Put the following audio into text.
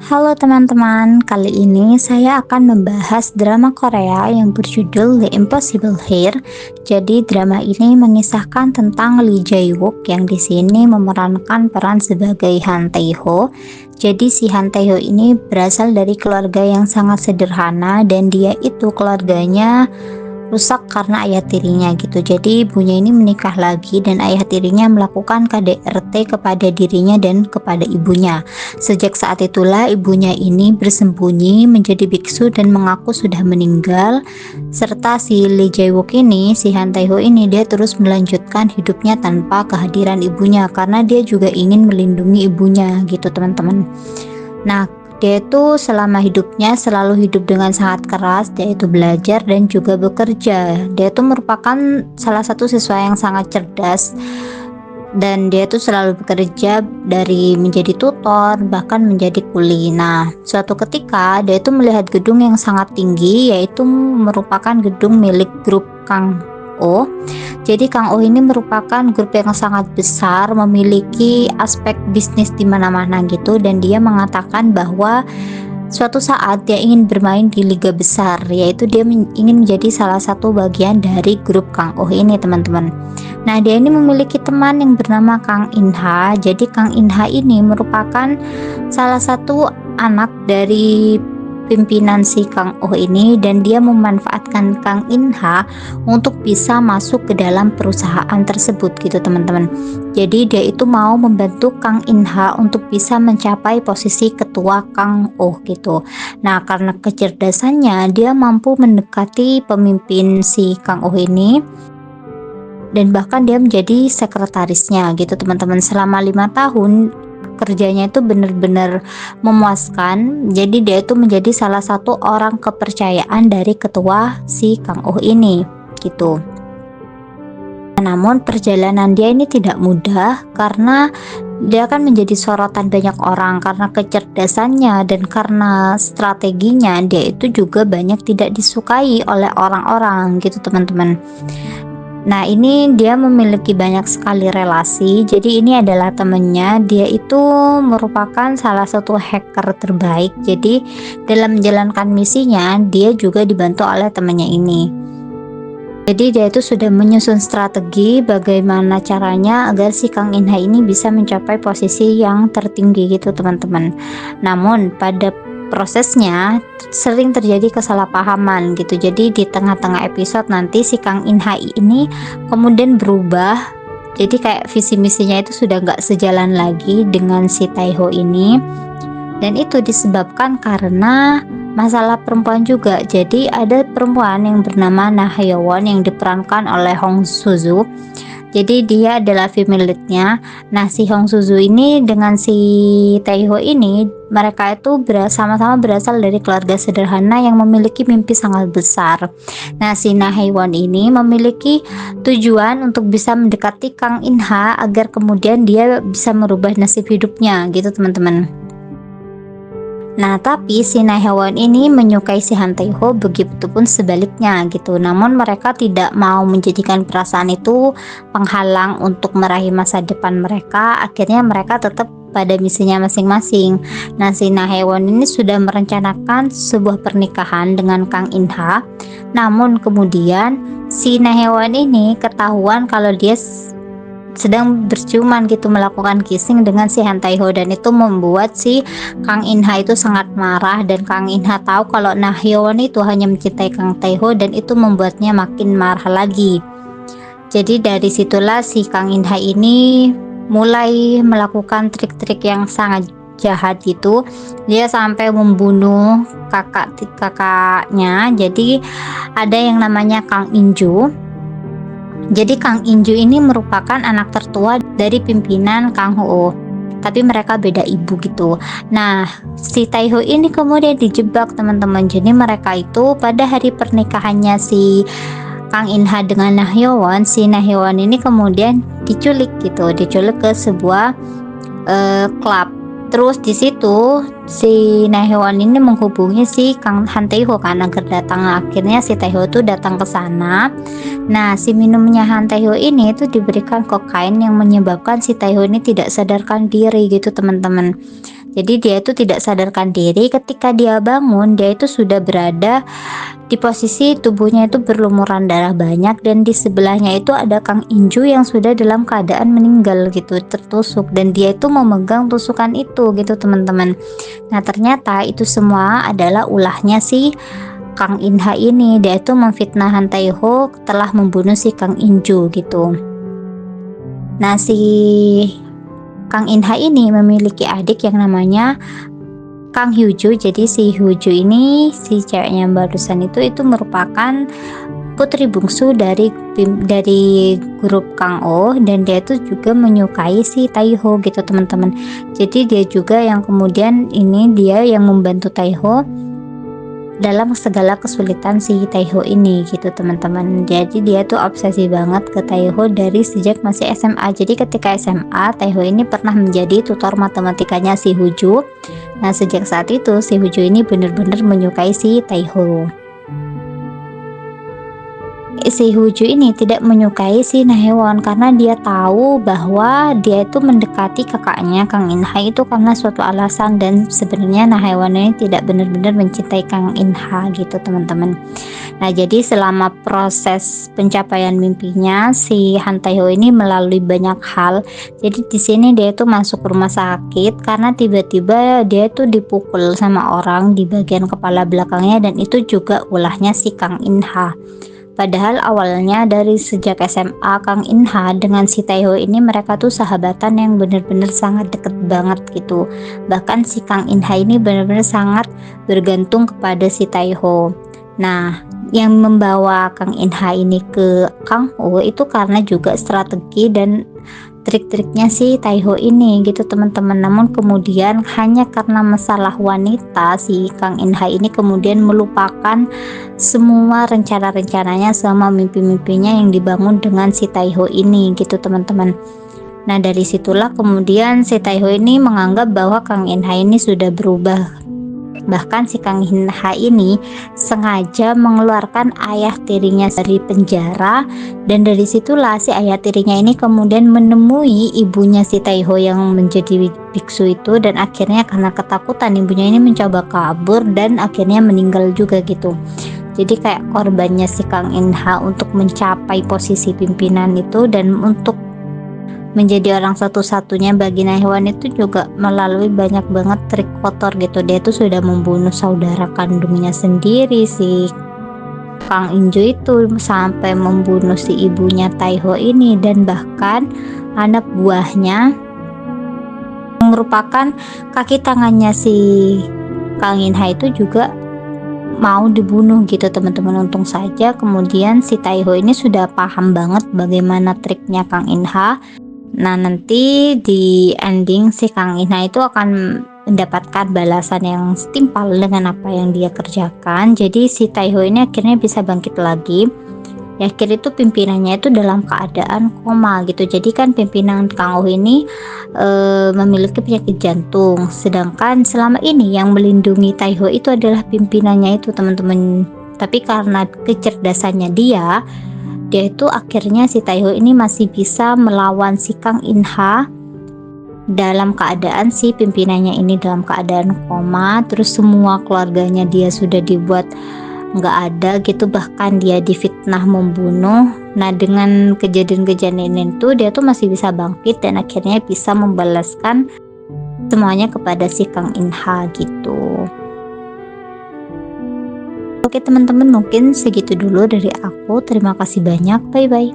Halo teman-teman, kali ini saya akan membahas drama Korea yang berjudul The Impossible Hair. Jadi drama ini mengisahkan tentang Lee Jae-wook yang di sini memerankan peran sebagai Han Tae-ho. Jadi si Han Tae-ho ini berasal dari keluarga yang sangat sederhana dan dia itu keluarganya rusak karena ayah tirinya gitu. Jadi ibunya ini menikah lagi dan ayah tirinya melakukan KDRT kepada dirinya dan kepada ibunya. Sejak saat itulah ibunya ini bersembunyi menjadi biksu dan mengaku sudah meninggal. Serta si Lee Jae-wook ini, si Han Tae-ho ini, dia terus melanjutkan hidupnya tanpa kehadiran ibunya karena dia juga ingin melindungi ibunya gitu teman-teman. Nah, dia itu selama hidupnya selalu hidup dengan sangat keras, dia itu belajar dan juga bekerja. Dia itu merupakan salah satu siswa yang sangat cerdas dan dia itu selalu bekerja dari menjadi tutor bahkan menjadi kuli. Nah, suatu ketika dia itu melihat gedung yang sangat tinggi, yaitu merupakan gedung milik grup Kang Oh. Jadi Kang Oh ini merupakan grup yang sangat besar, memiliki aspek bisnis di mana-mana gitu, dan dia mengatakan bahwa suatu saat dia ingin bermain di liga besar, yaitu dia ingin menjadi salah satu bagian dari grup Kang Oh ini teman-teman. Nah, dia ini memiliki teman yang bernama Kang In-ha. Jadi Kang In-ha ini merupakan salah satu anak dari pimpinan si Kang Oh ini, dan dia memanfaatkan Kang In-ha untuk bisa masuk ke dalam perusahaan tersebut gitu teman-teman. Jadi dia itu mau membantu Kang In-ha untuk bisa mencapai posisi ketua Kang Oh gitu. Nah, karena kecerdasannya dia mampu mendekati pemimpin si Kang Oh ini dan bahkan dia menjadi sekretarisnya gitu teman-teman. Selama 5 tahun kerjanya itu benar-benar memuaskan. Jadi dia itu menjadi salah satu orang kepercayaan dari ketua si Kang Oh ini gitu. Namun perjalanan dia ini tidak mudah karena dia akan menjadi sorotan banyak orang karena kecerdasannya dan karena strateginya. Dia itu juga banyak tidak disukai oleh orang-orang gitu teman-teman. Nah, ini dia memiliki banyak sekali relasi. Jadi ini adalah temennya. Dia itu merupakan salah satu hacker terbaik. Jadi dalam menjalankan misinya dia juga dibantu oleh temannya ini. Jadi dia itu sudah menyusun strategi bagaimana caranya agar si Kang In-ha ini bisa mencapai posisi yang tertinggi gitu teman-teman. Namun pada prosesnya sering terjadi kesalahpahaman gitu. Jadi di tengah-tengah episode nanti si Kang In-ha ini kemudian berubah. Jadi kayak visi misinya itu sudah nggak sejalan lagi dengan si Tae-ho ini, dan itu disebabkan karena masalah perempuan juga. Jadi ada perempuan yang bernama Na Hyo-won yang diperankan oleh Hong Soo-joo. Jadi dia adalah female leadnya. Nah, si Hong Soo-joo ini dengan si Tae-ho ini, mereka itu sama-sama berasal dari keluarga sederhana yang memiliki mimpi sangat besar. Nah, si Na Hyo-won ini memiliki tujuan untuk bisa mendekati Kang In-ha agar kemudian dia bisa merubah nasib hidupnya gitu teman-teman. Nah, tapi si Na Hyo-won ini menyukai si Han Tae-ho, begitupun sebaliknya gitu. Namun mereka tidak mau menjadikan perasaan itu penghalang untuk meraih masa depan mereka. Akhirnya mereka tetap pada misinya masing-masing. Nah, si Na Hyo-won ini sudah merencanakan sebuah pernikahan dengan Kang In-ha. Namun kemudian si Na Hyo-won ini ketahuan kalau dia sedang berciuman gitu, melakukan kissing dengan si Han Tae-ho, dan itu membuat si Kang In-ha itu sangat marah. Dan Kang In-ha tahu kalau Na Hyo-won itu hanya mencintai Kang Tae-ho, dan itu membuatnya makin marah lagi. Jadi dari situlah si Kang In-ha ini mulai melakukan trik-trik yang sangat jahat gitu. Dia sampai membunuh kakaknya. Jadi ada yang namanya Kang In-ju. Jadi Kang In-ju ini merupakan anak tertua dari pimpinan Kang Ho, tapi mereka beda ibu gitu. Nah, si Tae-ho ini kemudian dijebak teman-teman. Jadi mereka itu pada hari pernikahannya si Kang In-ha dengan Na Hyo-won, si Na Hyo-won ini kemudian diculik gitu, diculik ke sebuah klub. Terus di situ si Na Hyo-won ini menghubungi si Kang Han Tae-ho kan agar datang. Akhirnya si Tae-ho tuh datang ke sana. Nah, si minumnya Han Tae-ho ini itu diberikan kokain yang menyebabkan si Tae-ho ini tidak sadarkan diri gitu teman-teman. Jadi dia itu tidak sadarkan diri, ketika dia bangun dia itu sudah berada di posisi tubuhnya itu berlumuran darah banyak, dan di sebelahnya itu ada Kang Inju yang sudah dalam keadaan meninggal gitu, tertusuk, dan dia itu memegang tusukan itu gitu teman-teman. Nah ternyata itu semua adalah ulahnya si Kang Inha ini. Dia itu memfitnah Han Tae-ho telah membunuh si Kang Inju gitu. Nah si Kang Inha ini memiliki adik yang namanya Kang Hyuju. Jadi si Hyuju ini, si ceweknya barusan itu merupakan putri bungsu dari grup Kang Oh, dan dia itu juga menyukai si Taeho gitu teman-teman. Jadi dia juga yang kemudian dia yang membantu Taeho dalam segala kesulitan si Taeho ini gitu teman-teman. Jadi dia tuh obsesi banget ke Taeho dari sejak masih SMA. Jadi ketika SMA, Taeho ini pernah menjadi tutor matematikanya si Huju. Nah sejak saat itu si Huju ini benar-benar menyukai si Taeho. Si Huju ini tidak menyukai si Nahewon karena dia tahu bahwa dia itu mendekati kakaknya Kang Inha itu karena suatu alasan, dan sebenarnya Nahewon ini tidak benar-benar mencintai Kang Inha gitu teman-teman. Nah jadi selama proses pencapaian mimpinya, si Han Tae-ho ini melalui banyak hal. Jadi di sini dia itu masuk rumah sakit karena tiba-tiba dia itu dipukul sama orang di bagian kepala belakangnya, dan itu juga ulahnya si Kang Inha. Padahal awalnya dari sejak SMA, Kang Inha dengan si Taeho ini mereka tuh sahabatan yang benar-benar sangat deket banget gitu. Bahkan si Kang Inha ini benar-benar sangat bergantung kepada si Taeho. Nah yang membawa Kang Inha ini ke Kang Oh itu karena juga strategi dan trik-triknya si Taeho ini gitu teman-teman. Namun kemudian hanya karena masalah wanita, si Kang Inha ini kemudian melupakan semua rencana-rencananya sama mimpi-mimpinya yang dibangun dengan si Taeho ini gitu teman-teman. Nah dari situlah kemudian si Taeho ini menganggap bahwa Kang Inha ini sudah berubah. Bahkan si Kang Inha ini sengaja mengeluarkan ayah tirinya dari penjara, dan dari situlah si ayah tirinya ini kemudian menemui ibunya si Taeho yang menjadi biksu itu, dan akhirnya karena ketakutan ibunya ini mencoba kabur dan akhirnya meninggal juga gitu. Jadi kayak korbannya si Kang Inha untuk mencapai posisi pimpinan itu dan untuk menjadi orang satu-satunya bagi Nahewon itu juga melalui banyak banget trik kotor gitu. Dia tuh sudah membunuh saudara kandungnya sendiri si Kang Inju itu, sampai membunuh si ibunya Taeho ini, dan bahkan anak buahnya merupakan kaki tangannya si Kang Inha itu juga mau dibunuh gitu teman-teman. Untung saja kemudian si Taeho ini sudah paham banget bagaimana triknya Kang Inha. Nah nanti di ending si Kang Inha itu akan mendapatkan balasan yang setimpal dengan apa yang dia kerjakan. Jadi si Taeho ini akhirnya bisa bangkit lagi. Ya akhir itu pimpinannya itu dalam keadaan koma gitu. Jadi kan pimpinan Kang Oh ini memiliki penyakit jantung, sedangkan selama ini yang melindungi Taeho itu adalah pimpinannya itu teman-teman. Tapi karena kecerdasannya dia itu akhirnya si Taeho ini masih bisa melawan si Kang Inha dalam keadaan si pimpinannya ini dalam keadaan koma. Terus semua keluarganya dia sudah dibuat nggak ada gitu, bahkan dia difitnah membunuh. Nah dengan kejadian-kejadian itu dia tuh masih bisa bangkit dan akhirnya bisa membalaskan semuanya kepada si Kang Inha gitu. Oke teman-teman, mungkin segitu dulu dari aku. Terima kasih banyak, bye bye.